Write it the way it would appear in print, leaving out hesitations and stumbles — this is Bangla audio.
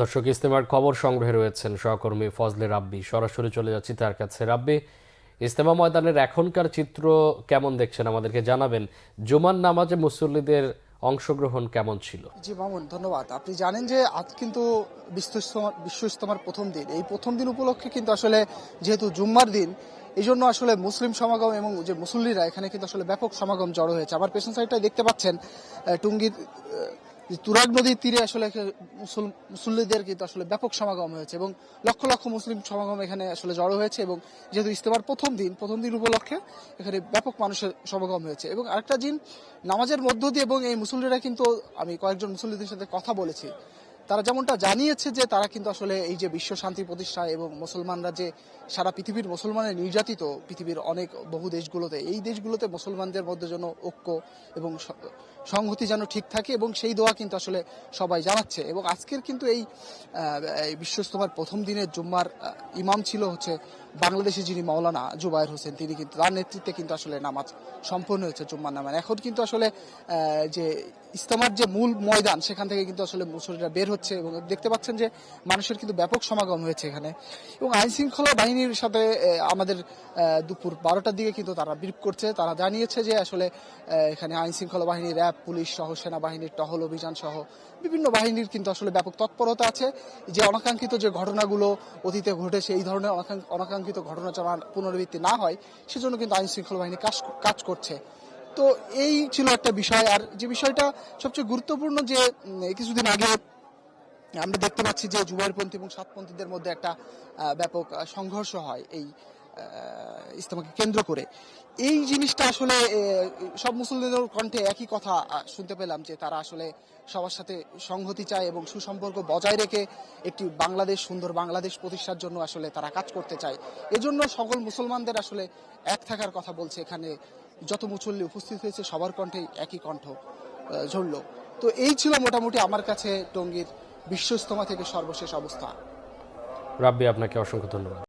দর্শক, ইজতেমার খবর সংগ্রহে রয়েছেন সহকর্মী ফজলে রাব্বি। সরাসরি চলে যাচ্ছি তার কাছে। রাব্বি, ইজতেমা ময়দানের এখনকার চিত্র কেমন দেখছেন আমাদেরকে জানাবেন। জুমার নামাজে মুসল্লিদের অংশগ্রহণ কেমন ছিল? জি মামুন, ধন্যবাদ। আপনি জানেন যে আজ কিন্তু বিশ্ব ইজতেমার প্রথম দিন। এই প্রথম দিন উপলক্ষে কিন্তু আসলে যেহেতু জুম্মার দিন, এই জন্য আসলে মুসলিম সমাগম এবং যে মুসল্লিরা এখানে কিন্তু আসলে ব্যাপক সমাগম জড়ো হয়েছে। আমার পেছন সাইডটাই দেখতে পাচ্ছেন টুঙ্গীর তুরাগ নদীর তীরে আসলে মুসল্লিদের কিন্তু আসলে ব্যাপক সমাগম হয়েছে এবং লক্ষ লক্ষ মুসলিম সমাগম এখানে আসলে জড়ো হয়েছে। এবং যেহেতু ইজতেমার প্রথম দিন উপলক্ষে এখানে ব্যাপক মানুষের সমাগম হয়েছে। এবং আরেকটা দিন নামাজের মধ্য দিয়ে, এবং এই মুসল্লিরা কিন্তু, আমি কয়েকজন মুসল্লিদের সাথে কথা বলেছি, তারা যেমনটা জানিয়েছে যে তারা কিন্তু আসলে এই যে বিশ্ব শান্তি প্রতিষ্ঠা এবং মুসলমানরা যে সারা পৃথিবীর মুসলমানের নির্যাতিত পৃথিবীর অনেক বহু দেশগুলোতে, এই দেশগুলোতে মুসলমানদের মধ্যে যেন ঐক্য এবং সংহতি যেন ঠিক থাকে, এবং সেই দোয়া কিন্তু আসলে সবাই জানাচ্ছে। এবং আজকের কিন্তু এই বিশ্ব ইজতেমার প্রথম দিনের জুম্মার ইমাম ছিল হচ্ছে বাংলাদেশি যিনি মাওলানা জুবায়ের হোসেন, তিনি কিন্তু তার নেতৃত্বে কিন্তু আসলে নামাজ সম্পন্ন হয়েছে জুম্মার নামাজ। এখন কিন্তু আসলে যে ইজতেমার যে মূল ময়দান, সেখান থেকে কিন্তু আসলে মুসল্লিরা বের হচ্ছে এবং দেখতে পাচ্ছেন যে মানুষের কিন্তু ব্যাপক সমাগম হয়েছে এখানে। এবং আইন শৃঙ্খলা বাহিনীর সাথে আমাদের দুপুর 12টার দিকে কিন্তু তারা ব্রিফ করছে। তারা জানিয়েছে যে আসলে এখানে আইন শৃঙ্খলা বাহিনী, র্যাব, পুলিশ সহ সেনাবাহিনীর টহল অভিযান সহ বিভিন্ন বাহিনীর কিন্তু আসলে ব্যাপক তৎপরতা আছে, যে অনাকাঙ্ক্ষিত যে ঘটনাগুলো অতীতে ঘটেছে, এই ধরনের অনাকাঙ্ক্ষিত ঘটনা যেন পুনরাবৃত্তি না হয়, সেজন্য কিন্তু আইন শৃঙ্খলা বাহিনী কাজ করছে। তো এই ছিল একটা বিষয়। আর যে বিষয়টা সবচেয়ে গুরুত্বপূর্ণ, যে কিছুদিন আগে আমরা দেখতে পাচ্ছি যে জুবাইরপন্থী এবং সাতপন্থীদের মধ্যে একটা ব্যাপক সংঘর্ষ হয় এই ইজতেমাকে কেন্দ্র করে। এই জিনিসটা আসলে সব মুসলিমদের কণ্ঠে একই কথা শুনতে পেলাম, যে তারা আসলে সবার সাথে সংহতি চায় এবং সুসম্পর্ক বজায় রেখে একটি বাংলাদেশ, সুন্দর বাংলাদেশ প্রতিষ্ঠার জন্য আসলে তারা কাজ করতে চায়। এজন্য সকল মুসলমানদের আসলে এক থাকার কথা বলছে। এখানে যত মুসল্লি উপস্থিত হয়েছে সবার কণ্ঠেই একই কণ্ঠ ঝরল। তো এই ছিল মোটামুটি আমার কাছে টঙ্গীর বিশ্ব ইজতেমা থেকে সর্বশেষ অবস্থা। রাব্বি, আপনাকে অসংখ্য ধন্যবাদ।